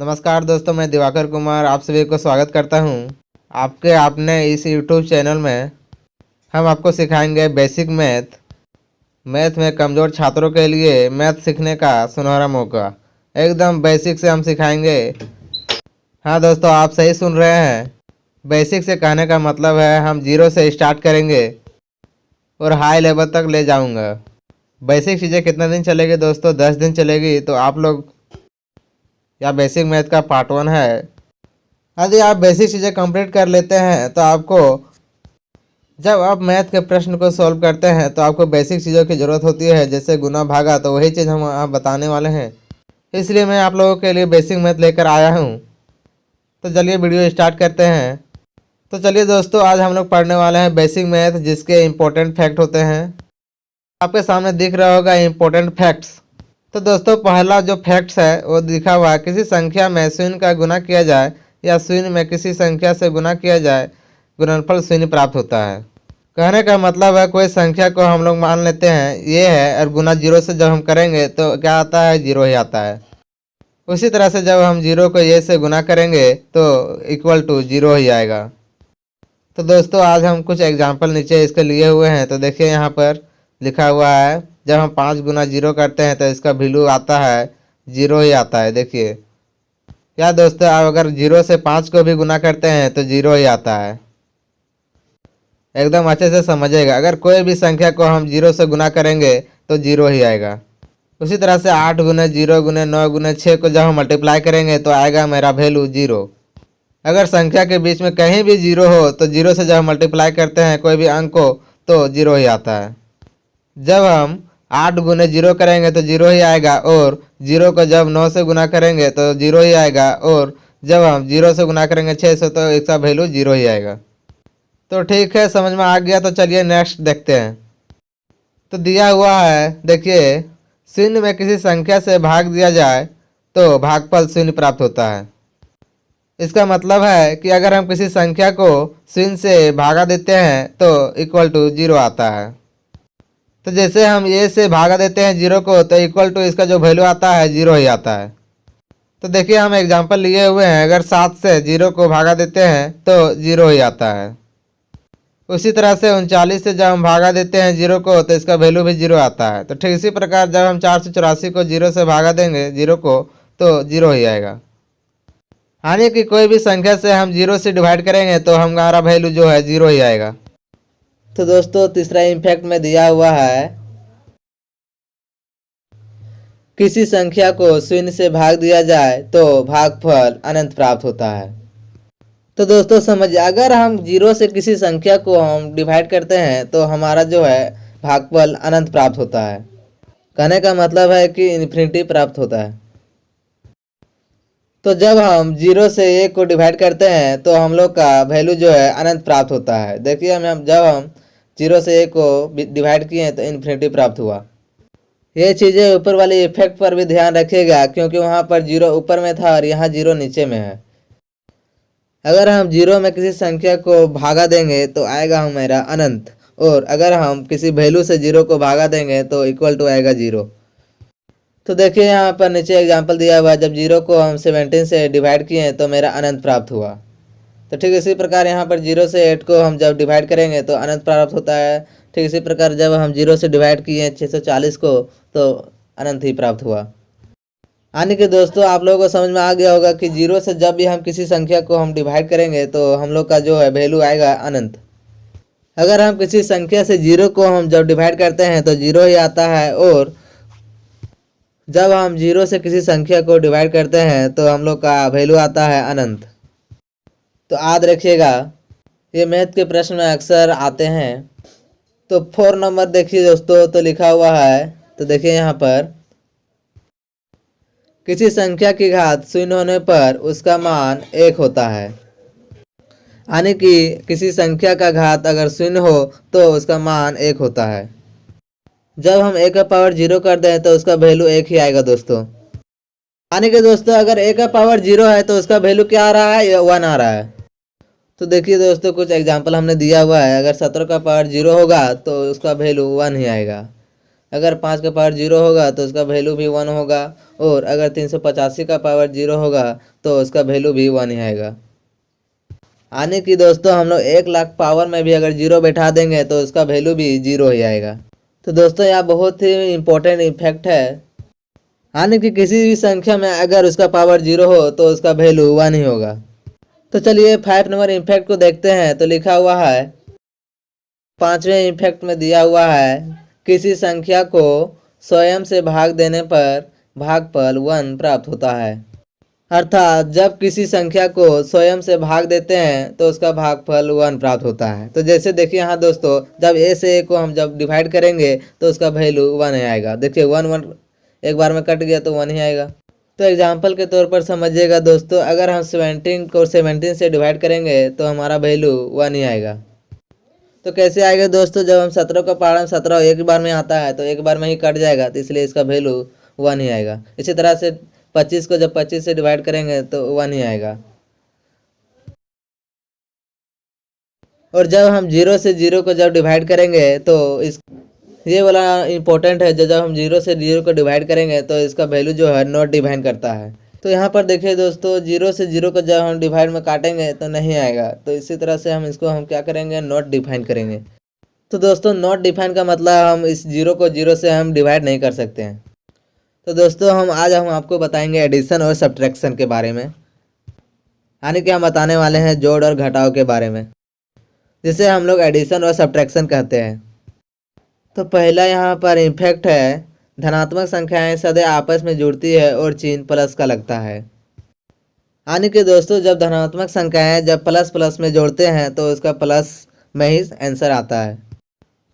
नमस्कार दोस्तों, मैं दिवाकर कुमार आप सभी को स्वागत करता हूं आपके अपने इस YouTube चैनल में। हम आपको सिखाएंगे बेसिक मैथ में कमज़ोर छात्रों के लिए मैथ सीखने का सुनहरा मौका। एकदम बेसिक से हम सिखाएंगे। हाँ दोस्तों, आप सही सुन रहे हैं। बेसिक से कहने का मतलब है हम जीरो से स्टार्ट करेंगे और हाई लेवल तक ले जाऊंगा। बेसिक चीज़ें कितना दिन चलेगी दोस्तों? 10 दिन चलेगी। तो आप लोग या बेसिक मैथ का पार्ट 1 है। यदि आप बेसिक चीज़ें कंप्लीट कर लेते हैं तो आपको जब आप मैथ के प्रश्न को सॉल्व करते हैं तो आपको बेसिक चीज़ों की ज़रूरत होती है, जैसे गुना भागा। तो वही चीज़ हम आप बताने वाले हैं, इसलिए मैं आप लोगों के लिए बेसिक मैथ लेकर आया हूँ। तो चलिए वीडियो स्टार्ट करते हैं। तो चलिए दोस्तों, आज हम लोग पढ़ने वाले हैं बेसिक मैथ, जिसके इम्पोर्टेंट फैक्ट होते हैं। आपके सामने दिख रहा होगा इम्पोर्टेंट फैक्ट्स। तो दोस्तों, पहला जो फैक्ट्स है वो लिखा हुआ है, किसी संख्या में शून्य का गुना किया जाए या शून्य में किसी संख्या से गुना किया जाए, गुणनफल शून्य प्राप्त होता है। कहने का मतलब है कोई संख्या को हम लोग मान लेते हैं ये है, और गुना जीरो से जब हम करेंगे तो क्या आता है? जीरो ही आता है। उसी तरह से जब हम जीरो को ये से गुना करेंगे तो इक्वल टू जीरो ही आएगा। तो दोस्तों, आज हम कुछ एग्जाम्पल नीचे इसके लिए हुए हैं। तो देखिए यहाँ पर लिखा हुआ है, जब हम 5 गुना जीरो करते हैं तो इसका वैल्यू आता है जीरो ही आता है। देखिए क्या दोस्तों, आप अगर जीरो से 5 को भी गुना करते हैं तो जीरो ही आता है। एकदम अच्छे से समझिएगा, अगर कोई भी संख्या को हम जीरो से गुना करेंगे तो जीरो ही आएगा। उसी तरह से 8 गुने 0 गुने 9 गुने 6 को जब हम मल्टीप्लाई करेंगे तो आएगा मेरा वैल्यू जीरो। अगर संख्या के बीच में कहीं भी जीरो हो तो जीरो से जब हम मल्टीप्लाई करते हैं कोई भी अंक को तो जीरो ही आता है। जब हम 8 गुने 0 करेंगे तो जीरो ही आएगा, और जीरो को जब 9 से गुना करेंगे तो जीरो ही आएगा, और जब हम 0 से गुना करेंगे 6 से तो इसका वैल्यू जीरो ही आएगा। तो ठीक है, समझ में आ गया। तो चलिए नेक्स्ट देखते हैं। तो दिया हुआ है, देखिए, शून्य में किसी संख्या से भाग दिया जाए तो भागफल शून्य प्राप्त होता है। इसका मतलब है कि अगर हम किसी संख्या को शून्य से भागा देते हैं तो इक्वल टू जीरो आता है। तो जैसे हम ये से भागा देते हैं जीरो को तो इक्वल टू इसका जो वैल्यू आता है जीरो ही आता है। तो देखिए हम एग्जांपल लिए हुए हैं, अगर 7 से जीरो को भागा देते हैं तो जीरो ही आता है। उसी तरह से 39 से जब हम भागा देते हैं जीरो को तो इसका वैल्यू भी जीरो आता है। तो ठीक इसी प्रकार जब हम 484 को जीरो से भागा देंगे जीरो को तो जीरो ही आएगा। यानी कि कोई भी संख्या से हम जीरो से डिवाइड करेंगे तो हमारा वैल्यू जो है जीरो ही आएगा। तो दोस्तों, तीसरा इम्फैक्ट में दिया हुआ है, किसी संख्या को शून्य से भाग दिया जाए तो भागफल अनंत प्राप्त होता है। तो दोस्तों समझिए, अगर हम जीरो से किसी संख्या को हम डिवाइड करते हैं तो हमारा जो है भागफल अनंत प्राप्त होता है। कहने का मतलब है कि इन्फिनिटी प्राप्त होता है। तो जब हम जीरो से एक को डिवाइड करते हैं तो हम लोग का वैल्यू जो है अनंत प्राप्त होता है। देखिए जब हम जीरो से एक को डिवाइड किए तो इन्फिनिटी प्राप्त हुआ। ये चीज़ें ऊपर वाले इफेक्ट पर भी ध्यान रखिएगा, क्योंकि वहाँ पर जीरो ऊपर में था और यहाँ जीरो नीचे में है। अगर हम जीरो में किसी संख्या को भागा देंगे तो आएगा हमारा अनंत, और अगर हम किसी वैल्यू से जीरो को भागा देंगे तो इक्वल टू आएगा जीरो। तो देखिए यहाँ पर नीचे एग्जांपल दिया हुआ है, जब जीरो को हम 17 से डिवाइड किए तो मेरा अनंत प्राप्त हुआ। तो ठीक इसी प्रकार यहाँ पर जीरो से 8 को हम जब डिवाइड करेंगे तो अनंत प्राप्त होता है। ठीक इसी प्रकार जब हम जीरो से डिवाइड किए 640 को तो अनंत ही प्राप्त हुआ। यानी कि दोस्तों, आप लोगों को समझ में आ गया होगा कि जीरो से जब भी हम किसी संख्या को हम डिवाइड करेंगे तो हम लोग का जो है वैल्यू आएगा अनंत। अगर हम किसी संख्या से जीरो को हम जब डिवाइड करते हैं तो जीरो ही आता है, और जब हम जीरो से किसी संख्या को डिवाइड करते हैं तो हम लोग का वैल्यू आता है अनंत। तो याद रखिएगा, ये मैथ के प्रश्न में अक्सर आते हैं। तो 4 नंबर देखिए दोस्तों, तो लिखा हुआ है, तो देखिए यहाँ पर, किसी संख्या की घात शून्य होने पर उसका मान 1 होता है। यानी कि किसी संख्या का घात अगर शून्य हो तो उसका मान 1 होता है। जब हम 1 का पावर 0 कर दें तो उसका वैल्यू 1 ही आएगा दोस्तों। यानी कि दोस्तों, अगर 1 का पावर 0 है तो उसका वैल्यू क्या आ रहा है? 1 आ रहा है। तो देखिए दोस्तों, कुछ एग्जाम्पल हमने दिया हुआ है, अगर 17 का पावर 0 होगा तो उसका वैल्यू 1 ही आएगा। अगर 5 का पावर 0 होगा तो उसका वैल्यू भी 1 होगा, और अगर 385 का पावर 0 होगा तो उसका वैल्यू भी 1 ही आएगा। यानी कि दोस्तों हम लोग 1 लाख पावर में भी अगर 0 बैठा देंगे तो उसका वैल्यू भी 0 ही आएगा। तो दोस्तों यह बहुत ही इम्पोर्टेंट इफेक्ट है, यानी कि किसी भी संख्या में अगर उसका पावर 0 हो तो उसका वैल्यू 1 ही होगा। तो चलिए 5 नंबर इफेक्ट को देखते हैं। तो लिखा हुआ है, 5वें इफेक्ट में दिया हुआ है, किसी संख्या को स्वयं से भाग देने पर भागफल 1 प्राप्त होता है। अर्थात जब किसी संख्या को स्वयं से भाग देते हैं तो उसका भागफल 1 प्राप्त होता है। तो जैसे देखिए यहाँ दोस्तों, जब ए से ए को हम जब डिवाइड करेंगे तो उसका वैल्यू 1 ही आएगा। देखिए 1 एक बार में कट गया तो 1 ही आएगा। तो एग्जाम्पल के तौर पर समझिएगा दोस्तों, अगर हम 17 को 17 से डिवाइड करेंगे तो हमारा वैल्यू 1 ही आएगा। तो कैसे आएगा दोस्तों, जब हम 17 का पारा 17 एक बार में आता है तो एक बार में ही कट जाएगा, तो इसलिए इसका वैल्यू 1 ही आएगा। इसी तरह से 25 को जब 25 से डिवाइड करेंगे तो 1 ही आएगा। और जब हम 0 से 0 को जब डिवाइड करेंगे तो इस ये वाला इंपॉर्टेंट है, जब हम 0 से 0 को डिवाइड करेंगे तो इसका वैल्यू जो है नॉट डिवाइड करता है। तो यहाँ पर देखिए दोस्तों, 0 से 0 को जब हम डिवाइड में काटेंगे तो नहीं आएगा, तो इसी तरह से हम इसको हम क्या करेंगे, नॉट डिफाइन करेंगे। तो दोस्तों नॉट डिफाइन का मतलब हम इस 0 को 0 से हम डिवाइड नहीं कर सकते हैं। तो दोस्तों हम आपको बताएंगे एडिशन और सब्ट्रैक्शन के बारे में, यानी कि हम बताने वाले हैं जोड़ और घटाव के बारे में, जिसे हम लोग एडिशन और सब्ट्रैक्शन कहते हैं। तो पहला यहाँ पर इफेक्ट है, धनात्मक संख्याएं सदैव आपस में जुड़ती है और चिन्ह प्लस का लगता है। यानी कि दोस्तों जब धनात्मक संख्याएं जब प्लस प्लस में जोड़ते हैं तो उसका प्लस में ही आंसर आता है।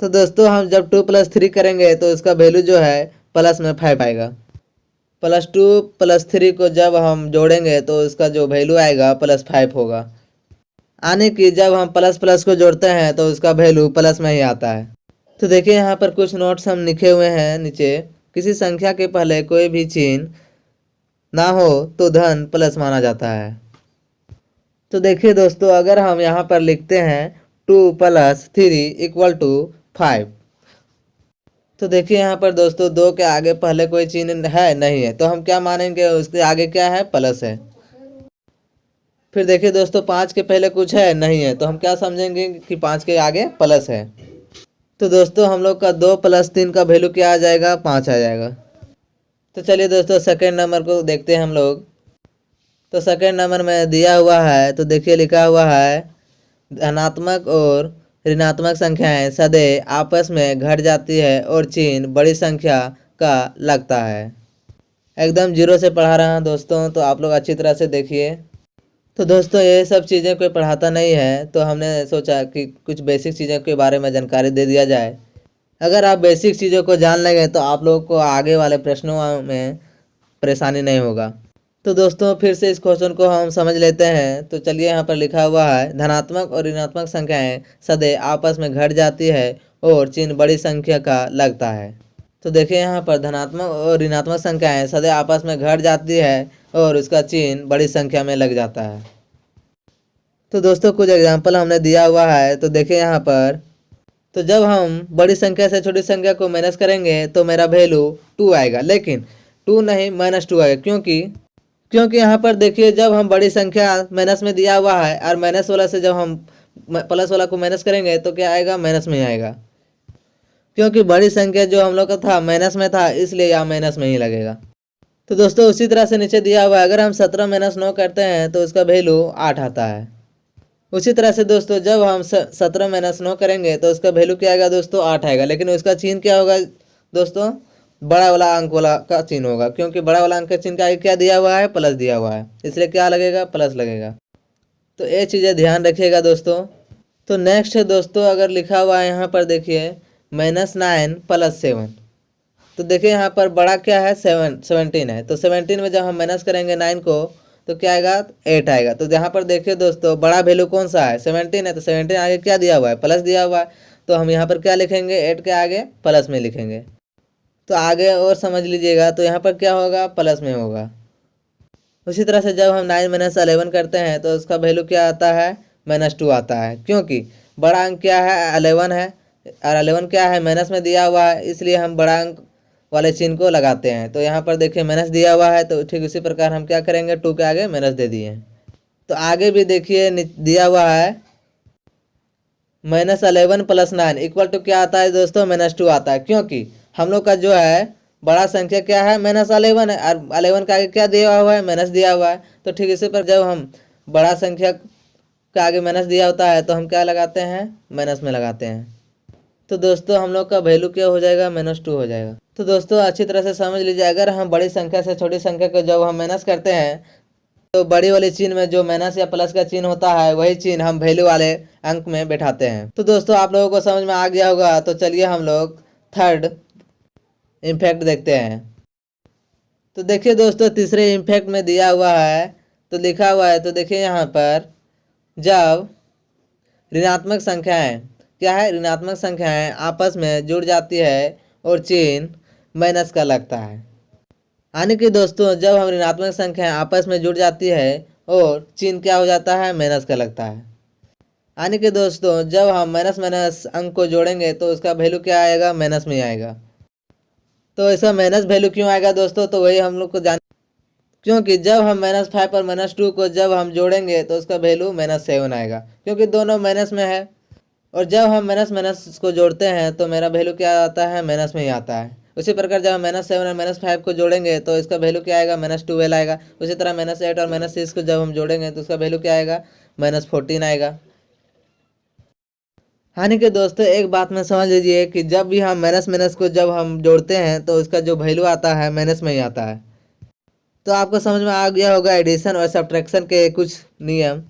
तो दोस्तों हम जब 2 + 3 करेंगे तो उसका वैल्यू जो है प्लस में 5 आएगा। +2 + 3 को जब हम जोड़ेंगे तो उसका जो वैल्यू आएगा +5 होगा। यानी कि जब हम प्लस प्लस को जोड़ते हैं तो उसका वैल्यू प्लस में ही आता है। तो देखिए यहाँ पर कुछ नोट्स हम लिखे हुए हैं नीचे, किसी संख्या के पहले कोई भी चिन्ह ना हो तो धन प्लस माना जाता है। तो देखिए दोस्तों, अगर हम यहाँ पर लिखते हैं 2 + 3 = 5, तो देखिए यहाँ पर दोस्तों 2 के आगे पहले कोई चिन्ह है नहीं है, तो हम क्या मानेंगे, उसके आगे क्या है, प्लस है। फिर देखिए दोस्तों 5 के पहले कुछ है नहीं है, तो हम क्या समझेंगे कि 5 के आगे प्लस है। तो दोस्तों हम लोग का 2 + 3 का वैल्यू क्या आ जाएगा, 5 आ जाएगा। तो चलिए दोस्तों सेकेंड नंबर को देखते हैं हम लोग। तो सेकेंड नंबर में दिया हुआ है, तो देखिए लिखा हुआ है, धनात्मक और ऋणात्मक संख्याएं सदैव आपस में घट जाती है और चिन्ह बड़ी संख्या का लगता है। एकदम 0 से पढ़ा रहा हूँ दोस्तों, तो आप लोग अच्छी तरह से देखिए। तो दोस्तों ये सब चीज़ें कोई पढ़ाता नहीं है, तो हमने सोचा कि कुछ बेसिक चीज़ों के बारे में जानकारी दे दिया जाए। अगर आप बेसिक चीज़ों को जान लेंगे तो आप लोगों को आगे वाले प्रश्नों में परेशानी नहीं होगा। तो दोस्तों फिर से इस क्वेश्चन को हम समझ लेते हैं। तो चलिए यहाँ पर लिखा हुआ है, धनात्मक और ऋणात्मक संख्याएं सदैव आपस में घट जाती है और चिन्ह बड़ी संख्या का लगता है। तो देखिए यहाँ पर धनात्मक और ऋणात्मक संख्याएं सदैव आपस में घट जाती है और उसका चिन्ह बड़ी संख्या में लग जाता है। तो दोस्तों कुछ एग्जाम्पल हमने दिया हुआ है। तो देखिए यहाँ पर, तो जब हम बड़ी संख्या से छोटी संख्या को माइनस करेंगे तो मेरा वैल्यू 2 आएगा, लेकिन 2 नहीं -2 आएगा, क्योंकि यहाँ पर देखिए जब हम बड़ी संख्या माइनस में दिया हुआ है और माइनस वाला से जब हम प्लस वाला को माइनस करेंगे तो क्या आएगा, माइनस में ही आएगा, क्योंकि बड़ी संख्या जो हम लोग का था माइनस में था, इसलिए यहाँ माइनस में ही लगेगा। तो दोस्तों उसी तरह से नीचे दिया हुआ है, अगर हम 17 - 9 करते हैं तो उसका वैल्यू 8 आता है। उसी तरह से दोस्तों जब हम 17 - 9 करेंगे तो उसका वैल्यू क्या आएगा दोस्तों, 8 आएगा, लेकिन उसका चिन्ह क्या होगा दोस्तों, बड़ा वाला अंक वाला का चिन्ह होगा, क्योंकि बड़ा वाला अंक का चिन्ह का आगे क्या दिया हुआ है, प्लस दिया हुआ है, इसलिए क्या लगेगा, प्लस लगेगा। तो ये चीज़ें ध्यान रखिएगा दोस्तों। तो नेक्स्ट है दोस्तों, अगर लिखा हुआ है यहाँ पर देखिए -9 + 7, तो देखिए यहाँ पर बड़ा क्या है, 17 है, तो 17 में जब हम माइनस करेंगे 9 को तो क्या आएगा, 8 आएगा। तो यहाँ पर देखिए दोस्तों बड़ा वैल्यू कौन सा है, 17 है, तो 17 आगे क्या दिया हुआ है, प्लस दिया हुआ है, तो हम यहाँ पर क्या लिखेंगे, 8 के आगे प्लस में लिखेंगे। तो आगे और समझ लीजिएगा, तो यहाँ पर क्या होगा, प्लस में होगा। उसी तरह से जब हम 9 - 11 करते हैं तो उसका वैल्यू क्या आता है, -2 आता है, क्योंकि बड़ा अंक क्या है, 11 है, और 11 क्या है, माइनस में दिया हुआ है, इसलिए हम बड़ा अंक वाले चिन्ह को लगाते हैं। तो यहाँ पर देखिए माइनस दिया हुआ है, तो ठीक उसी प्रकार हम क्या करेंगे, 2 के आगे माइनस दे दिए। तो आगे भी देखिए दिया हुआ है -11 + 9 इक्वल टू क्या आता है दोस्तों, -2 आता है, क्योंकि हम लोग का जो है बड़ा संख्या क्या है, -11 है, और 11 के आगे क्या दिया हुआ है, माइनस दिया हुआ है। तो ठीक इसी पर जब हम बड़ा संख्या के आगे माइनस दिया होता है तो हम क्या लगाते हैं, माइनस में लगाते हैं। तो दोस्तों हम लोग का वैल्यू क्या हो जाएगा, -2 हो जाएगा। तो दोस्तों अच्छी तरह से समझ लीजिए, अगर हम बड़ी संख्या से छोटी संख्या को जब हम माइनस करते हैं तो बड़ी वाले चिन्ह में जो माइनस या प्लस का चिन्ह होता है वही चिन्ह हम वैल्यू वाले अंक में बैठाते हैं। तो दोस्तों आप लोगों को समझ में आ गया होगा। तो चलिए हम लोग थर्ड इम्फैक्ट देखते हैं। तो देखिए दोस्तों तीसरे इम्फैक्ट में दिया हुआ है, तो लिखा हुआ है, तो देखिए यहाँ पर जब ऋणात्मक संख्याएं क्या है, ऋणात्मक संख्याएं आपस में जुड़ जाती है और चिन्ह माइनस का लगता है। यानी कि दोस्तों जब हम ऋणात्मक संख्या आपस में जुड़ जाती है और चिन्ह क्या हो जाता है, माइनस का लगता है। यानी कि दोस्तों जब हम माइनस माइनस अंक को जोड़ेंगे तो उसका वैल्यू क्या आएगा, माइनस में आएगा। तो इसका माइनस वैल्यू क्यों आएगा दोस्तों, तो वही हम लोग को जान, क्योंकि जब हम -5 और -2 को जब हम जोड़ेंगे तो उसका वैल्यू -7 आएगा, क्योंकि दोनों माइनस में है। और जब हम माइनस माइनस को जोड़ते हैं तो मेरा वैल्यू क्या आता है, माइनस में ही आता है। उसी प्रकार जब हम -7 और -5 को जोड़ेंगे तो इसका वैल्यू क्या आएगा, -12 आएगा। उसी तरह -8 और -6 को जब हम जोड़ेंगे तो उसका वैल्यू क्या आएगा, -14 आएगा। यानी कि दोस्तों एक बात में समझ लीजिए कि जब भी हम माइनस माइनस को जब हम जोड़ते हैं तो उसका जो वैल्यू आता है माइनस में ही आता है। तो आपको समझ में आ गया होगा एडिशन और सब्ट्रैक्शन के कुछ नियम।